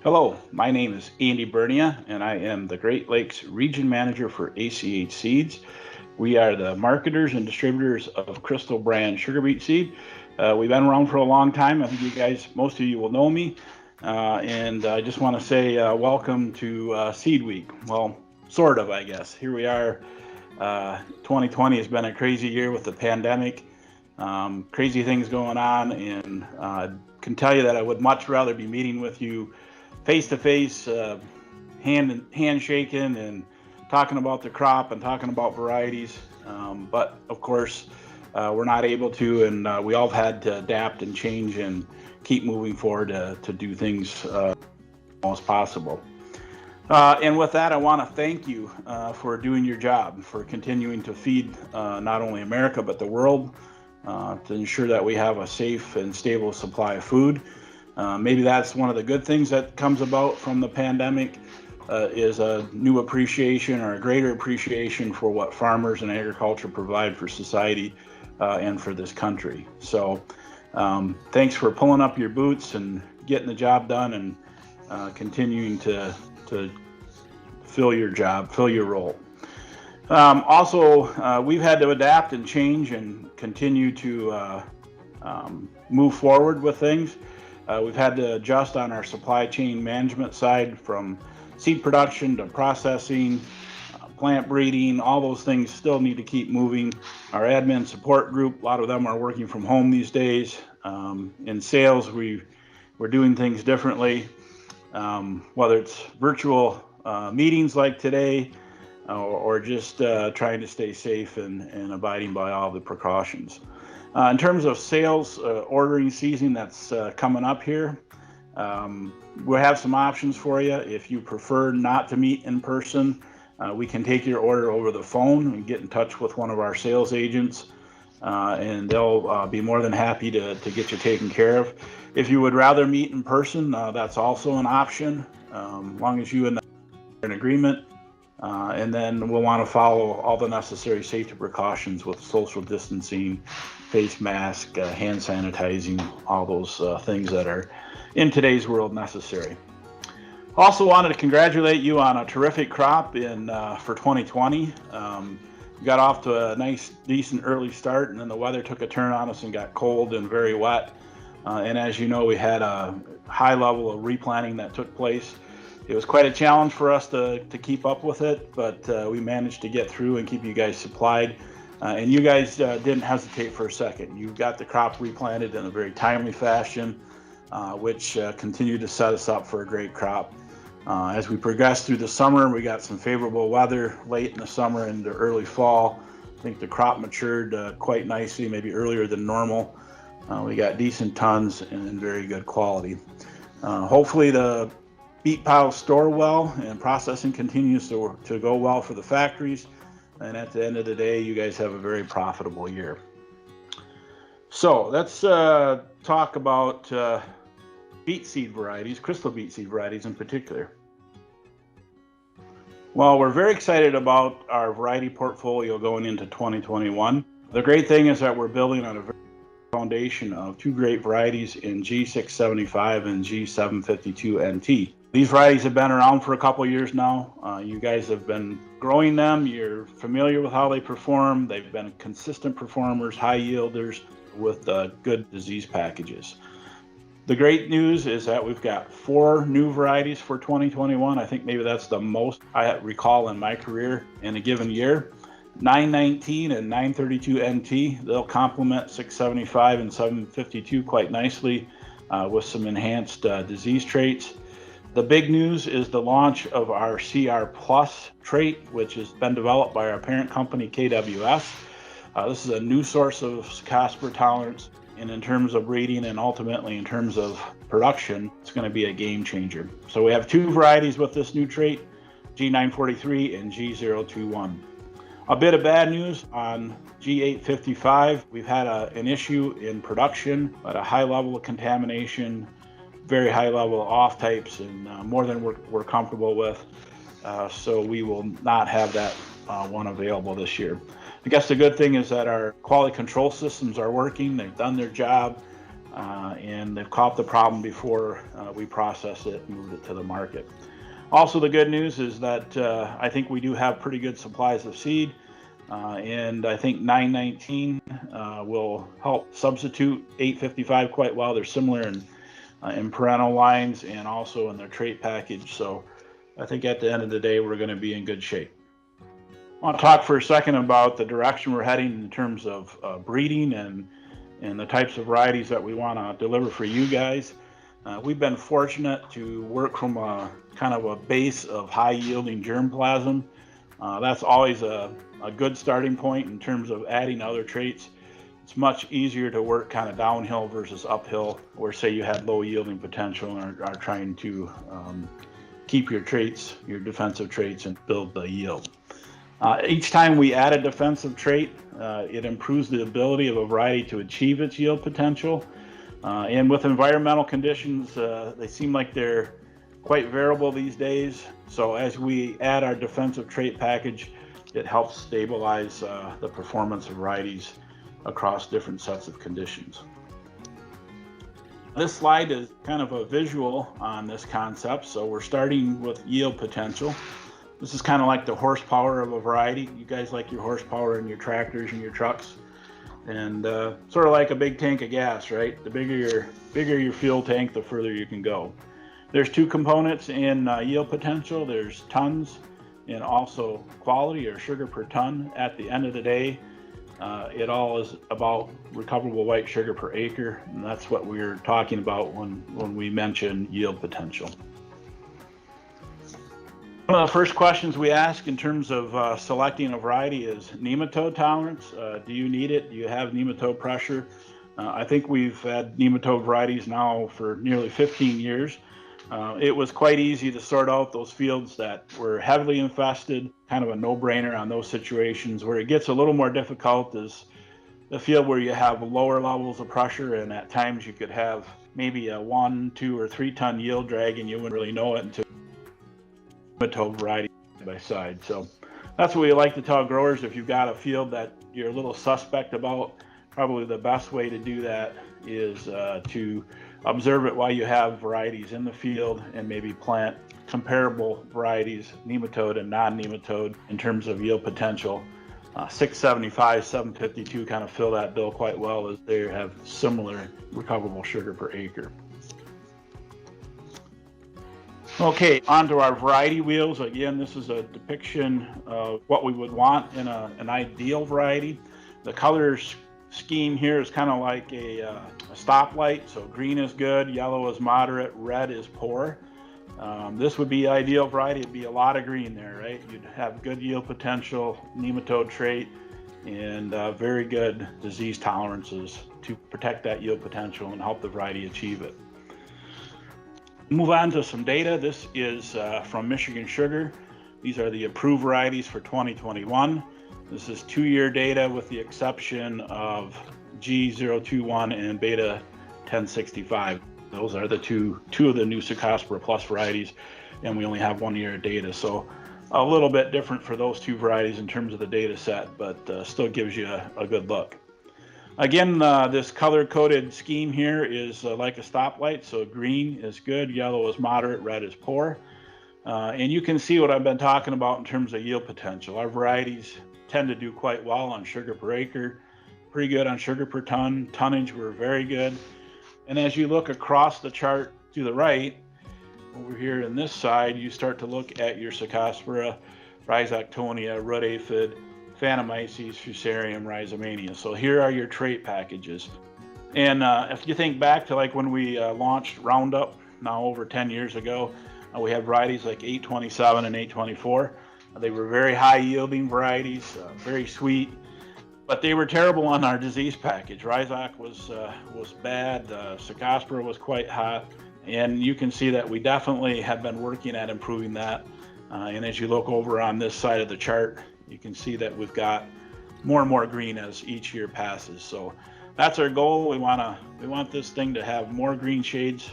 Hello, my name is Andy Bernia, and I am the Great Lakes Region Manager for ACH Seeds. We are the marketers and distributors of Crystal brand Sugarbeet seed. We've been around for a long time. I think you guys, most of you will know me. And I just want to say welcome to Seed Week. Well, sort of, I guess. Here we are. 2020 has been a crazy year with the pandemic. Crazy things going on, and can tell you that I would much rather be meeting with you face to face, handshaking, and talking about the crop and talking about varieties. But of course, we're not able to, and we all had to adapt and change and keep moving forward to do things as possible. And with that, I want to thank you for doing your job, for continuing to feed not only America but the world, to ensure that we have a safe and stable supply of food. Maybe that's one of the good things that comes about from the pandemic, is a new appreciation or a greater appreciation for what farmers and agriculture provide for society and for this country. So thanks for pulling up your boots and getting the job done, and continuing to fill your job, fill your role. Also, we've had to adapt and change and continue to move forward with things. We've had to adjust on our supply chain management side, from seed production to processing, plant breeding. All those things still need to keep moving. Our admin support group, a lot of them are working from home these days. In sales, we're doing things differently, whether it's virtual meetings like today, or just trying to stay safe and abiding by all the precautions. In terms of sales ordering season that's coming up here, we'll have some options for you. If you prefer not to meet in person, we can take your order over the phone and get in touch with one of our sales agents, and they'll be more than happy to get you taken care of. If you would rather meet in person, that's also an option, as long as you and I are in agreement. And then we'll want to follow all the necessary safety precautions with social distancing, face mask, hand sanitizing, all those things that are in today's world necessary. Also wanted to congratulate you on a terrific crop for 2020. We got off to a nice, decent early start, and then the weather took a turn on us and got cold and very wet. And as you know, we had a high level of replanting that took place. It was quite a challenge for us to keep up with it, but we managed to get through and keep you guys supplied. And you guys didn't hesitate for a second. You got the crop replanted in a very timely fashion, which continued to set us up for a great crop. As we progressed through the summer, we got some favorable weather late in the summer and the early fall. I think the crop matured quite nicely, maybe earlier than normal. We got decent tons and very good quality. Hopefully the beet piles store well and processing continues to go well for the factories. And at the end of the day, you guys have a very profitable year. So let's talk about beet seed varieties, crystal beet seed varieties in particular. Well, we're very excited about our variety portfolio going into 2021. The great thing is that we're building on a very foundation of two great varieties in G675 and G752 NT. These varieties have been around for a couple of years now. You guys have been growing them. You're familiar with how they perform. They've been consistent performers, high yielders with good disease packages. The great news is that we've got 4 new varieties for 2021. I think maybe that's the most I recall in my career in a given year. 919 and 932 NT, they'll complement 675 and 752 quite nicely with some enhanced disease traits. The big news is the launch of our CR Plus trait, which has been developed by our parent company, KWS. This is a new source of Casper tolerance, and in terms of breeding and ultimately in terms of production, it's going to be a game changer. So we have 2 varieties with this new trait, G943 and G021. A bit of bad news on G855. We've had an issue in production at a high level of contamination, very high level of off types, and more than we're comfortable with. So we will not have that one available this year. I guess the good thing is that our quality control systems are working. They've done their job. and they've caught the problem before we process it and move it to the market. Also, the good news is that I think we do have pretty good supplies of seed, and I think 919 will help substitute 855 quite well. They're similar in parental lines and also in their trait package. So I think at the end of the day, we're going to be in good shape. I want to talk for a second about the direction we're heading in terms of breeding and the types of varieties that we want to deliver for you guys. We've been fortunate to work from a kind of a base of high yielding germplasm. That's always a good starting point in terms of adding other traits. It's much easier to work kind of downhill versus uphill, where say you had low yielding potential and are trying to keep your traits, your defensive traits, and build the yield. Each time we add a defensive trait, it improves the ability of a variety to achieve its yield potential. And with environmental conditions, they seem like they're quite variable these days. So as we add our defensive trait package, it helps stabilize the performance of varieties across different sets of conditions. This slide is kind of a visual on this concept. So we're starting with yield potential. This is kind of like the horsepower of a variety. You guys like your horsepower in your tractors and your trucks. And sort of like a big tank of gas, right? The bigger your fuel tank, the further you can go. There's two components in yield potential. There's tons and also quality, or sugar per ton. At the end of the day, it all is about recoverable white sugar per acre, and that's what we're talking about when we mention yield potential. One of the first questions we ask in terms of selecting a variety is nematode tolerance. Do you need it? Do you have nematode pressure? I think we've had nematode varieties now for nearly 15 years. It was quite easy to sort out those fields that were heavily infested, kind of a no-brainer on those situations. Where it gets a little more difficult is the field where you have lower levels of pressure, and at times you could have maybe a 1, 2, or 3 ton yield drag, and you wouldn't really know it until nematode variety by side. So that's what we like to tell growers. If you've got a field that you're a little suspect about, probably the best way to do that is to observe it while you have varieties in the field, and maybe plant comparable varieties, nematode and non-nematode, in terms of yield potential. 675, 752 kind of fill that bill quite well, as they have similar recoverable sugar per acre. Okay, on to our variety wheels. Again, this is a depiction of what we would want in an ideal variety. The color scheme here is kind of like a stoplight. So green is good, yellow is moderate, red is poor. This would be ideal variety. It'd be a lot of green there, right? You'd have good yield potential, nematode trait, and very good disease tolerances to protect that yield potential and help the variety achieve it. Move on to some data. This is from Michigan Sugar. These are the approved varieties for 2021. This is 2-year data with the exception of G021 and Beta 1065. Those are the two of the new Sugarbeet Plus varieties, and we only have 1 year of data. So a little bit different for those two varieties in terms of the data set, but still gives you a good look. Again, this color-coded scheme here is like a stoplight. So green is good, yellow is moderate, red is poor. And you can see what I've been talking about in terms of yield potential. Our varieties tend to do quite well on sugar per acre, pretty good on sugar per ton. Tonnage were very good. And as you look across the chart to the right, over here in this side, you start to look at your Cercospora, Rhizoctonia, root aphid, Phantomyces, Fusarium, Rhizomania. So here are your trait packages. And if you think back to like when we launched Roundup now over 10 years ago, we had varieties like 827 and 824. They were very high yielding varieties, very sweet, but they were terrible on our disease package. Rhizoc was bad, Cercospora was quite hot, and you can see that we definitely have been working at improving that. And as you look over on this side of the chart, you can see that we've got more and more green as each year passes. So that's our goal. We want this thing to have more green shades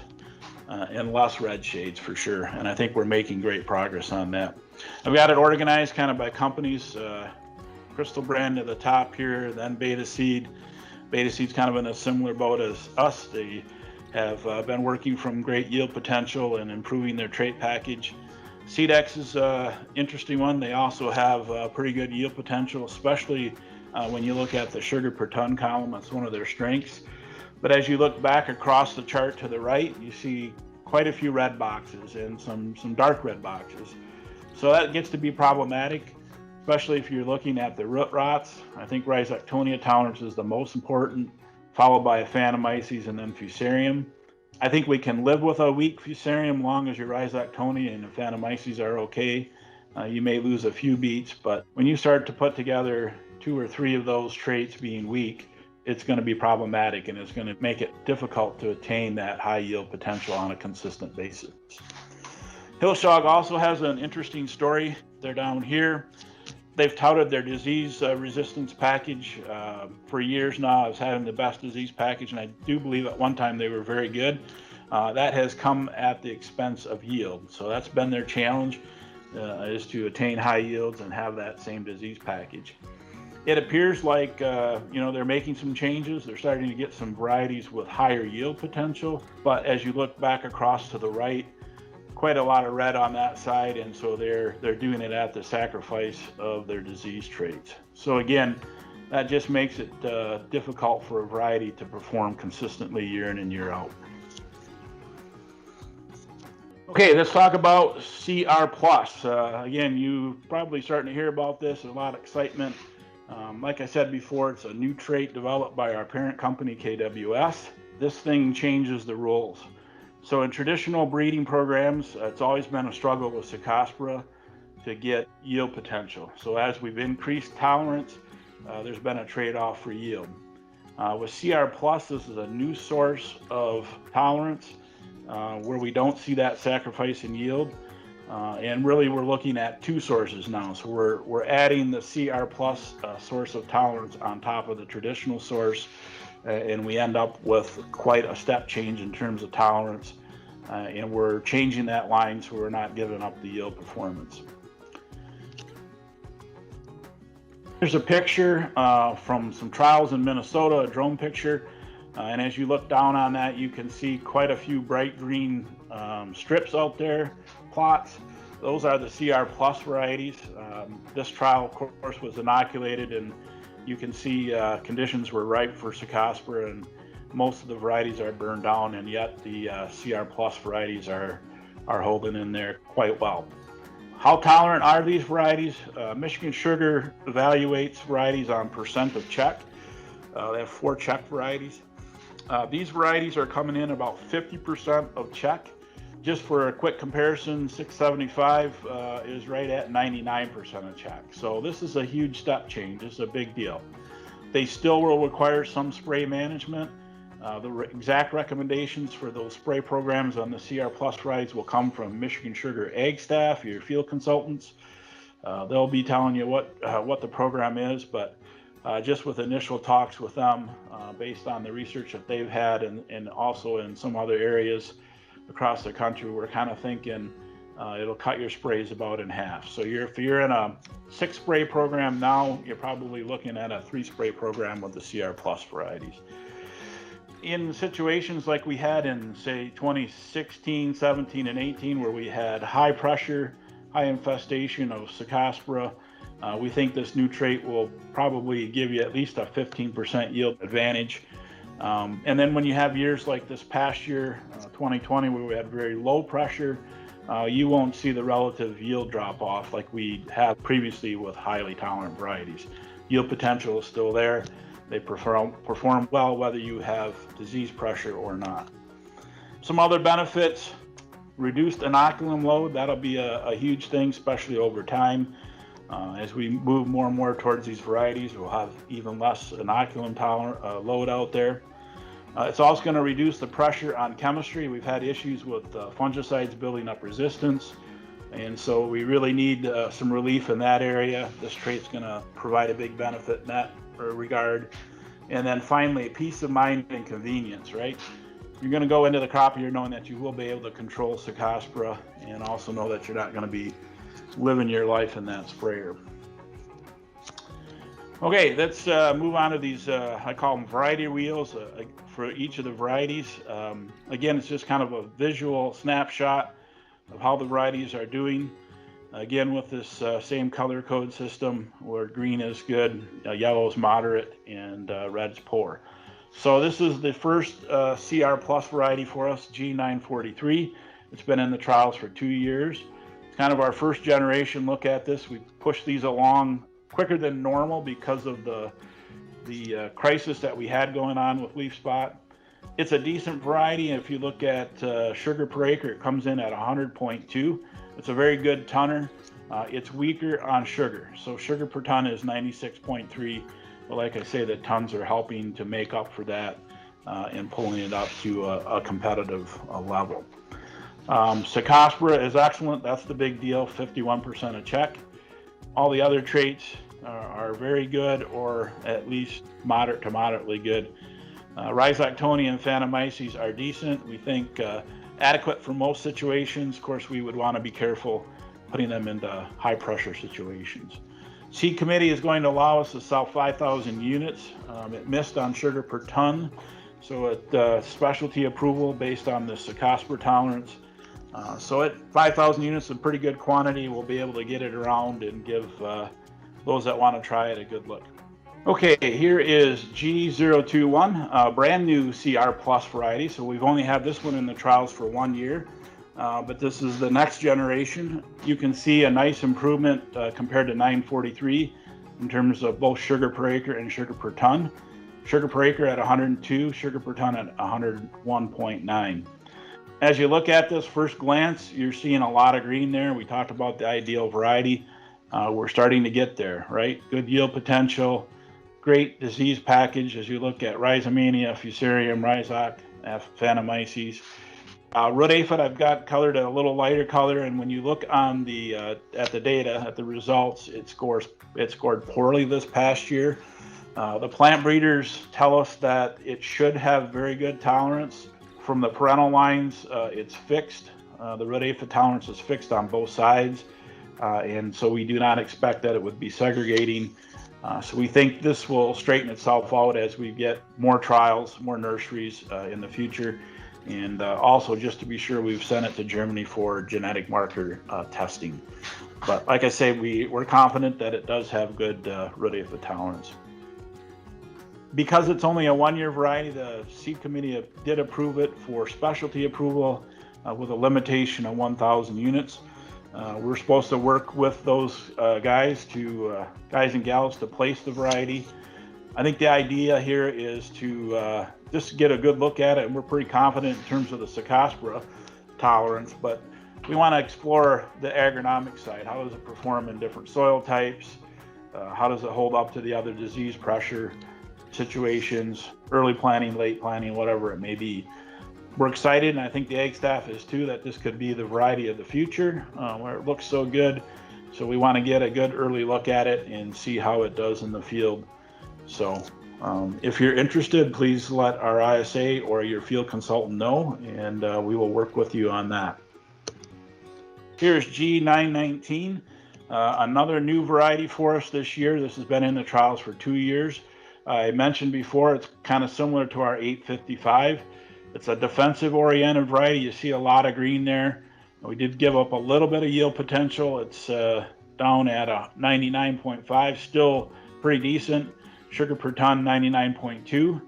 and less red shades for sure. And I think we're making great progress on that. I've got it organized kind of by companies, Crystal Brand at the top here, then Beta Seed, Beta Seed's kind of in a similar boat as us. They have been working from great yield potential and improving their trait package. Seedex is an interesting one. They also have pretty good yield potential, especially when you look at the sugar per ton column. That's one of their strengths. But as you look back across the chart to the right, you see quite a few red boxes and some dark red boxes. So that gets to be problematic, especially if you're looking at the root rots. I think Rhizoctonia tolerance is the most important, followed by Aphanomyces and then Fusarium. I think we can live with a weak Fusarium long as your Rhizoctonia and Aphanomyces are okay. You may lose a few beets, but when you start to put together 2 or 3 of those traits being weak, it's going to be problematic, and it's going to make it difficult to attain that high yield potential on a consistent basis. Hillshog also has an interesting story. They're down here. They've touted their disease resistance package for years now as having the best disease package, and I do believe at one time they were very good. That has come at the expense of yield. So that's been their challenge, is to attain high yields and have that same disease package. It appears like they're making some changes. They're starting to get some varieties with higher yield potential, but as you look back across to the right, quite a lot of red on that side, and so they're doing it at the sacrifice of their disease traits. So again, that just makes it difficult for a variety to perform consistently year in and year out. Okay, let's talk about CR+. Again, you probably starting to hear about this. There's a lot of excitement. Like I said before, it's a new trait developed by our parent company, KWS. This thing changes the rules. So in traditional breeding programs, it's always been a struggle with Cercospora to get yield potential. So as we've increased tolerance, there's been a trade-off for yield. With CR+, this is a new source of tolerance where we don't see that sacrifice in yield. And really we're looking at 2 sources now. So we're adding the CR+ source of tolerance on top of the traditional source, and we end up with quite a step change in terms of tolerance. And we're changing that line so we're not giving up the yield performance. Here's a picture from some trials in Minnesota, a drone picture. And as you look down on that, you can see quite a few bright green strips out there, plots. Those are the CR+ varieties. This trial, of course, was inoculated, and you can see conditions were ripe for Cercospora, and most of the varieties are burned down, and yet the CR+ varieties are holding in there quite well. How tolerant are these varieties? Michigan Sugar evaluates varieties on percent of check. They have 4 check varieties. These varieties are coming in about 50% of check. Just for a quick comparison, 675 is right at 99% of check. So this is a huge step change. It's a big deal. They still will require some spray management. The exact recommendations for those spray programs on the CR+ varieties will come from Michigan Sugar Ag staff, your field consultants. They'll be telling you what the program is, but just with initial talks with them, based on the research that they've had and also in some other areas across the country, we're kind of thinking it'll cut your sprays about in half. So if you're in a 6 spray program now, you're probably looking at a 3 spray program with the CR+ varieties. In situations like we had in, say, 2016, 17, and 18, where we had high pressure, high infestation of Cercospora, we think this new trait will probably give you at least a 15% yield advantage. And then when you have years like this past year, 2020, where we had very low pressure, you won't see the relative yield drop off like we had previously with highly tolerant varieties. Yield potential is still there. They perform well whether you have disease pressure or not. Some other benefits: reduced inoculum load. That'll be a huge thing, especially over time. As we move more and more towards these varieties, we'll have even less inoculum load out there. It's also going to reduce the pressure on chemistry. We've had issues with fungicides building up resistance, and so we really need some relief in that area. This trait's going to provide a big benefit in that regard. And then finally, peace of mind and convenience, right? You're going to go into the crop year knowing that you will be able to control Cercospora, and also know that you're not going to be living your life in that sprayer. Okay, let's move on to these, I call them variety wheels for each of the varieties. Again, it's just kind of a visual snapshot of how the varieties are doing. Again, with this same color code system where green is good, yellow is moderate, and red is poor. So this is the first CR Plus variety for us, G943. It's been in the trials for 2 years. It's kind of our first generation look at this. We pushed these along quicker than normal because of the crisis that we had going on with leaf spot. It's a decent variety. If you look at sugar per acre, it comes in at 100.2. It's a very good tonner. It's weaker on sugar. So sugar per ton is 96.3. But like I say, the tons are helping to make up for that and pulling it up to a competitive level. Cercospora is excellent. That's the big deal, 51% a check. All the other traits are very good, or at least moderate to moderately good. Rhizoctonia and Phantomyces are decent. We think adequate for most situations. Of course, we would want to be careful putting them into high pressure situations. Seed committee is going to allow us to sell 5,000 units. It missed on sugar per ton, so at specialty approval based on the Cercospora tolerance. So at 5,000 units, a pretty good quantity. We'll be able to get it around and give those that want to try it a good look. Okay, here is G021, a brand new CR Plus variety. So we've only had this one in the trials for 1 year, but this is the next generation. You can see a nice improvement compared to 943 in terms of both sugar per acre and sugar per ton. Sugar per acre at 102, sugar per ton at 101.9. As you look at this first glance, you're seeing a lot of green there. We talked about the ideal variety. We're starting to get there, right? Good yield potential, great disease package as you look at Rhizomania, Fusarium, Rhizoc, Phantomyces. Root aphid I've got colored a little lighter color, and when you look on the at the data, at the results, it scored poorly this past year. The plant breeders tell us that it should have very good tolerance. From the parental lines, it's fixed. The root aphid tolerance is fixed on both sides, and so we do not expect that it would be segregating. So we think this will straighten itself out as we get more trials, more nurseries in the future. And also, just to be sure, we've sent it to Germany for genetic marker testing. But like I say, we're confident that it does have good root aphid tolerance. Because it's only a 1-year variety, the seed committee did approve it for specialty approval with a limitation of 1,000 units. We're supposed to work with those guys and gals to place the variety. I think the idea here is to just get a good look at it, and we're pretty confident in terms of the Cercospora tolerance, but we want to explore the agronomic side. How does it perform in different soil types? How does it hold up to the other disease pressure situations, early planting, late planting, whatever it may be. We're excited, and I think the ag staff is too, that this could be the variety of the future where it looks so good. So we want to get a good early look at it and see how it does in the field. So if you're interested, please let our ISA or your field consultant know, and we will work with you on that. Here's G919, another new variety for us this year. This has been in the trials for 2 years. I mentioned before, it's kind of similar to our 855. It's a defensive-oriented variety. You see a lot of green there. We did give up a little bit of yield potential. It's down at a 99.5, still pretty decent. Sugar per ton, 99.2.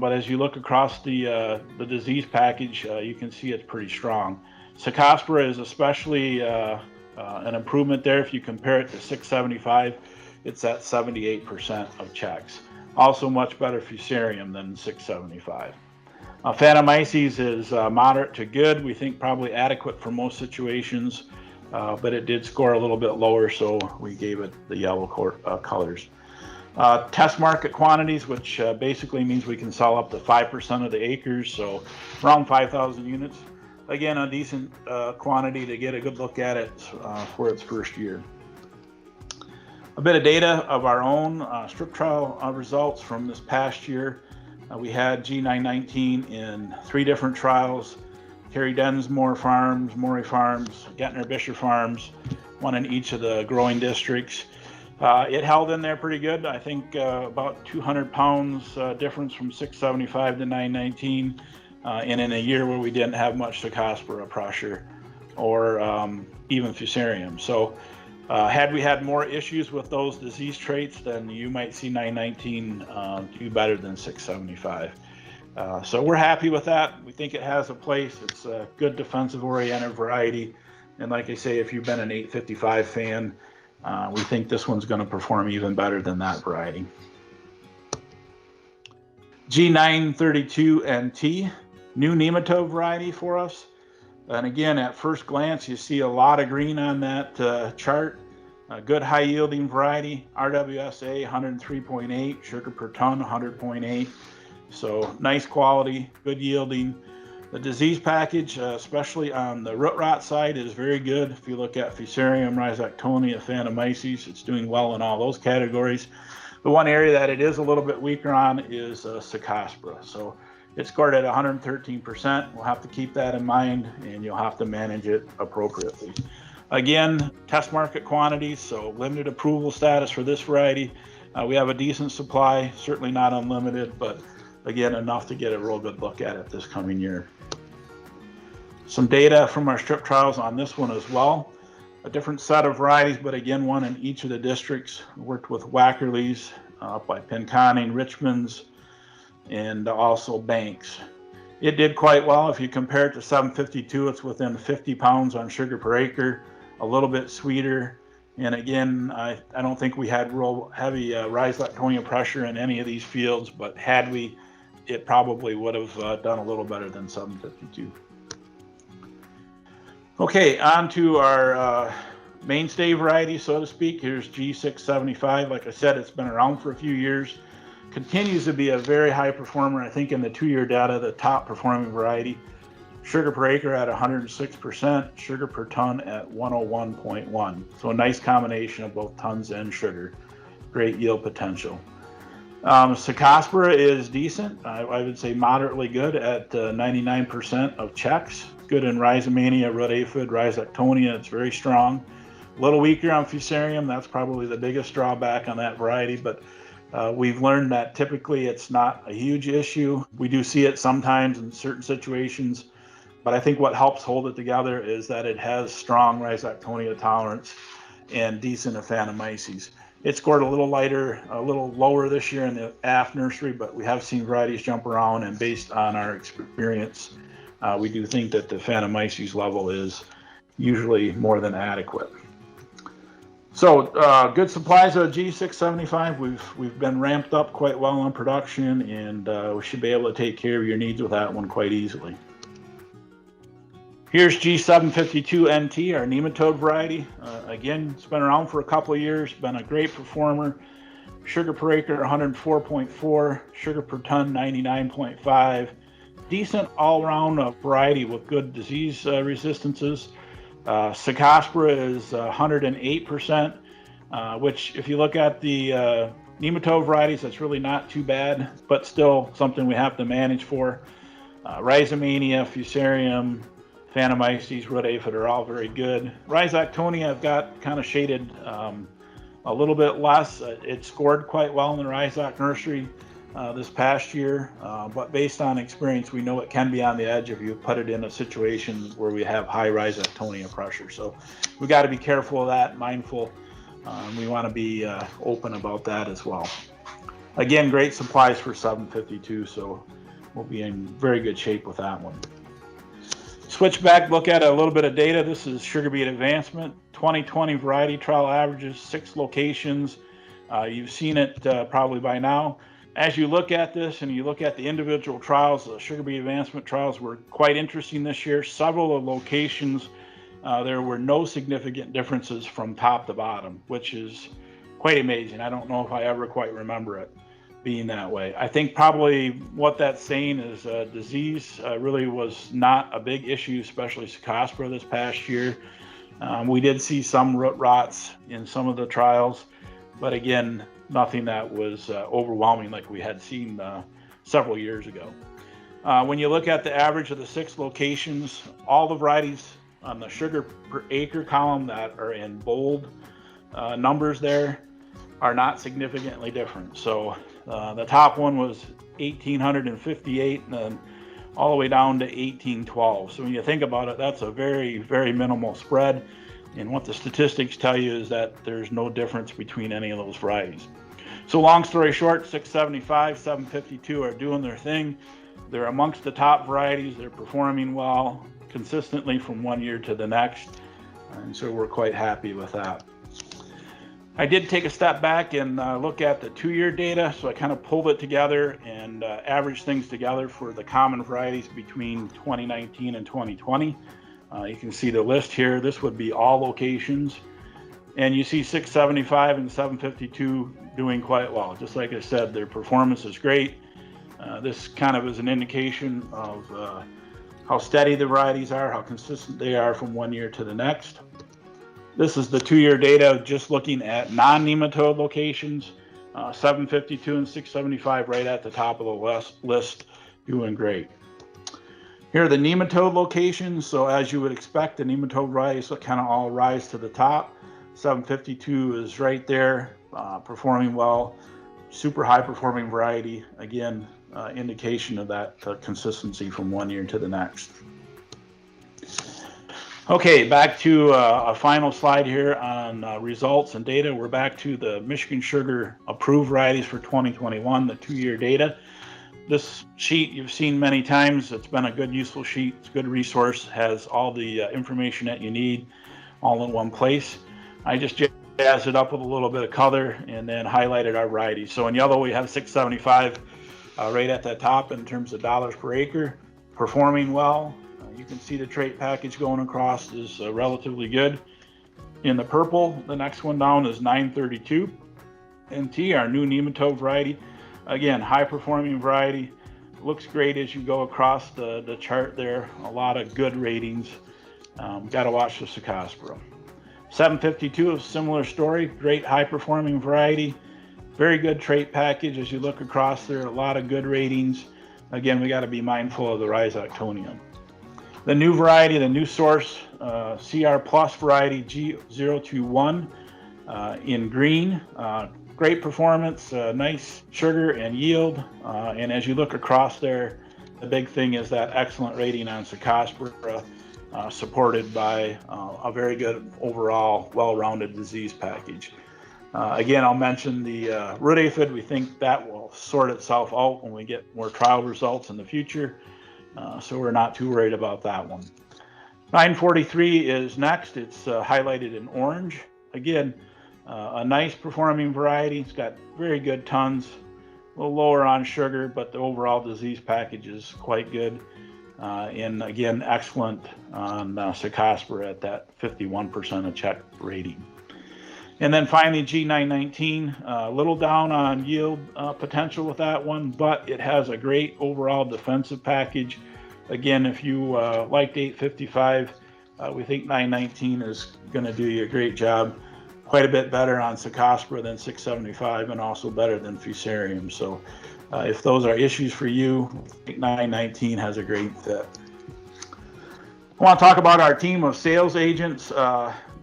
But as you look across the disease package, you can see it's pretty strong. Cercospora is especially an improvement there. If you compare it to 675, it's at 78% of checks. Also much better Fusarium than 675. Phantomyces is moderate to good. We think probably adequate for most situations, but it did score a little bit lower, so we gave it the yellow colors. Test market quantities, which basically means we can sell up to 5% of the acres, so around 5,000 units. Again, a decent quantity to get a good look at it for its first year. A bit of data of our own strip trial results from this past year. We had G919 in 3 different trials: Terry Densmore Farms, Morey Farms, Gettner Bisher Farms, one in each of the growing districts. It held in there pretty good. I think about 200 pounds difference from 675 to 919, and in a year where we didn't have much Cercospora pressure or even Fusarium. So had we had more issues with those disease traits, then you might see 919 do better than 675. So we're happy with that. We think it has a place. It's a good defensive-oriented variety. And like I say, if you've been an 855 fan, we think this one's going to perform even better than that variety. G932NT, new nematode variety for us. And again, at first glance, you see a lot of green on that chart. A good high yielding variety, RWSA 103.8, sugar per ton 100.8. So nice quality, good yielding. The disease package, especially on the root rot side, is very good. If you look at Fusarium, Rhizoctonia, Phantomyces, it's doing well in all those categories. The one area that it is a little bit weaker on is Cercospora. So it's scored at 113%. We'll have to keep that in mind, and you'll have to manage it appropriately. Again, test market quantities, so limited approval status for this variety. We have a decent supply, certainly not unlimited, but again, enough to get a real good look at it this coming year. Some data from our strip trials on this one as well. A different set of varieties, but again, one in each of the districts. Worked with Wackerly's, up by Pinconning, Richmond's, and also Banks. It did quite well. If you compare it to 752, it's within 50 pounds on sugar per acre, a little bit sweeter. And again, I don't think we had real heavy Rhizoctonia pressure in any of these fields, but had we, it probably would have done a little better than 752. Okay, on to our mainstay variety, so to speak. Here's G675. Like I said, it's been around for a few years. Continues to be a very high performer. I think in the 2-year data, the top performing variety. Sugar per acre at 106%, sugar per ton at 101.1. So a nice combination of both tons and sugar. Great yield potential. Cercospora is decent. I would say moderately good at 99% of checks. Good in Rhizomania, root aphid, Rhizoctonia. It's very strong. A little weaker on Fusarium. That's probably the biggest drawback on that variety, but we've learned that typically it's not a huge issue. We do see it sometimes in certain situations, but I think what helps hold it together is that it has strong Rhizoctonia tolerance and decent Phantomyces. It scored a little lighter, a little lower this year in the AF nursery, but we have seen varieties jump around, and based on our experience, we do think that the Phantomyces level is usually more than adequate. So good supplies of G675. We've been ramped up quite well on production, and we should be able to take care of your needs with that one quite easily. Here's G752NT, our nematode variety. Again, it's been around for a couple of years, been a great performer. Sugar per acre 104.4, sugar per ton 99.5. Decent all-around variety with good disease resistances. Cercospora is 108%, which if you look at the nematode varieties, that's really not too bad, but still something we have to manage for. Rhizomania, Fusarium, Phantomyces, root aphid are all very good. Rhizoctonia I've got kind of shaded a little bit less. It scored quite well in the Rhizoc nursery this past year, but based on experience, we know it can be on the edge if you put it in a situation where we have high Rhizoctonia pressure. So we got to be careful of that, mindful. We want to be open about that as well. Again, great supplies for 752, so we'll be in very good shape with that one. Switch back, look at a little bit of data. This is Sugarbeet Advancement, 2020 variety trial averages, 6 locations. You've seen it probably by now. As you look at this and you look at the individual trials, the Sugarbeet Advancement trials were quite interesting this year. Several of the locations, there were no significant differences from top to bottom, which is quite amazing. I don't know if I ever quite remember it being that way. I think probably what that's saying is disease really was not a big issue, especially Cercospora this past year. We did see some root rots in some of the trials, but again, nothing that was overwhelming like we had seen several years ago. When you look at the average of the 6 locations, all the varieties on the sugar per acre column that are in bold numbers there, are not significantly different. So the top one was 1858 and then all the way down to 1812. So when you think about it, that's a very, very minimal spread. And what the statistics tell you is that there's no difference between any of those varieties. So long story short, 675, 752 are doing their thing. They're amongst the top varieties. They're performing well consistently from one year to the next. And so we're quite happy with that. I did take a step back and look at the 2-year data. So I kind of pulled it together and averaged things together for the common varieties between 2019 and 2020. You can see the list here. This would be all locations. And you see 675 and 752 doing quite well. Just like I said, their performance is great. This kind of is an indication of how steady the varieties are, how consistent they are from one year to the next. This is the 2-year data just looking at non-nematode locations. 752 and 675 right at the top of the list, doing great. Here are the nematode locations. So as you would expect, the nematode varieties kind of all rise to the top. 752 is right there, performing well. Super high performing variety. Again, indication of that consistency from one year to the next. Okay, back to a final slide here on results and data. We're back to the Michigan Sugar approved varieties for 2021, the 2-year data. This sheet you've seen many times. It's been a good, useful sheet. It's a good resource, has all the information that you need all in one place. I just jazzed it up with a little bit of color and then highlighted our varieties. So in yellow, we have 675 right at the top in terms of dollars per acre, performing well. You can see the trait package going across is relatively good. In the purple, the next one down is 932 NT, our new nematode variety. Again, high performing variety. Looks great as you go across the chart there. A lot of good ratings. Got to watch the Sugarbeet. 752 is a similar story. Great high performing variety. Very good trait package as you look across there. A lot of good ratings. Again, we got to be mindful of the Rhizoctonium. The new variety, the new source, CR Plus variety G021 in green. Great performance, nice sugar and yield. And as you look across there, the big thing is that excellent rating on Sugarbeet, supported by a very good overall well-rounded disease package. Again, I'll mention the root aphid. We think that will sort itself out when we get more trial results in the future. So we're not too worried about that one. 943 is next. It's highlighted in orange. Again, a nice performing variety. It's got very good tons, a little lower on sugar, but the overall disease package is quite good. And again, excellent on Sugarbeet at that 51% of check rating. And then finally, G919, a little down on yield potential with that one, but it has a great overall defensive package. Again, if you liked 855, we think 919 is going to do you a great job. Quite a bit better on Sugarbeet than 675 and also better than Fusarium. So if those are issues for you, I think 919 has a great fit. I want to talk about our team of sales agents.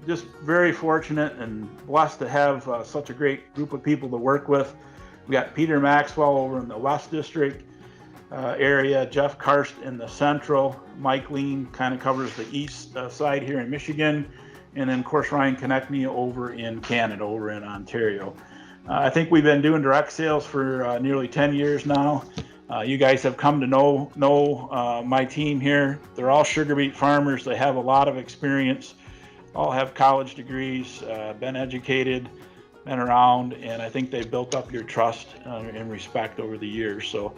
Just very fortunate and blessed to have such a great group of people to work with. We got Peter Maxwell over in the West District area, Jeff Karst in the Central, Mike Lean kind of covers the East side here in Michigan, and then of course Ryan Konechny over in Canada, over in Ontario. I think we've been doing direct sales for nearly 10 years now. You guys have come to know my team here. They're all sugar beet farmers. They have a lot of experience. All have college degrees, been educated, been around, and I think they've built up your trust and respect over the years. So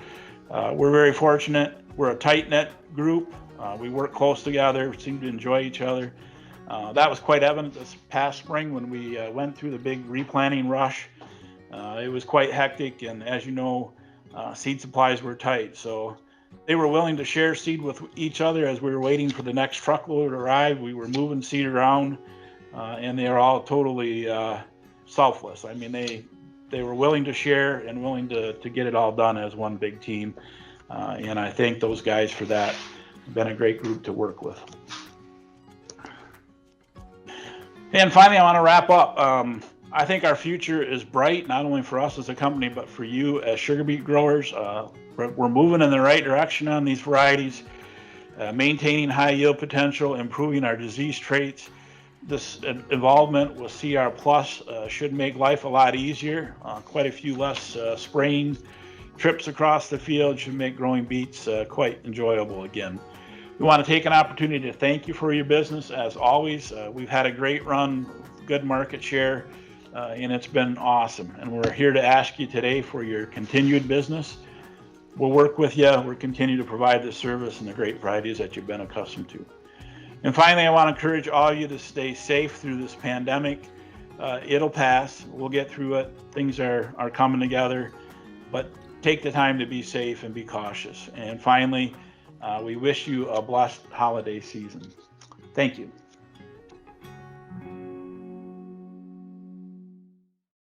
we're very fortunate. We're a tight-knit group. We work close together, seem to enjoy each other. That was quite evident this past spring when we went through the big replanting rush. It was quite hectic, and as you know, seed supplies were tight. So they were willing to share seed with each other as we were waiting for the next truckload to arrive. We were moving seed around, and they are all totally selfless. I mean, they were willing to share and willing to get it all done as one big team. And I thank those guys for that. It's been a great group to work with. And finally, I want to wrap up. I think our future is bright, not only for us as a company, but for you as sugar beet growers. We're moving in the right direction on these varieties, maintaining high yield potential, improving our disease traits. This involvement with CR Plus should make life a lot easier. Quite a few less spraying trips across the field should make growing beets quite enjoyable again. We want to take an opportunity to thank you for your business. As always, we've had a great run, good market share, and it's been awesome. And we're here to ask you today for your continued business. We'll work with you. We'll continue to provide the service and the great varieties that you've been accustomed to. And finally, I want to encourage all of you to stay safe through this pandemic. It'll pass. We'll get through it. Things are coming together, but take the time to be safe and be cautious. And finally, we wish you a blessed holiday season. Thank you.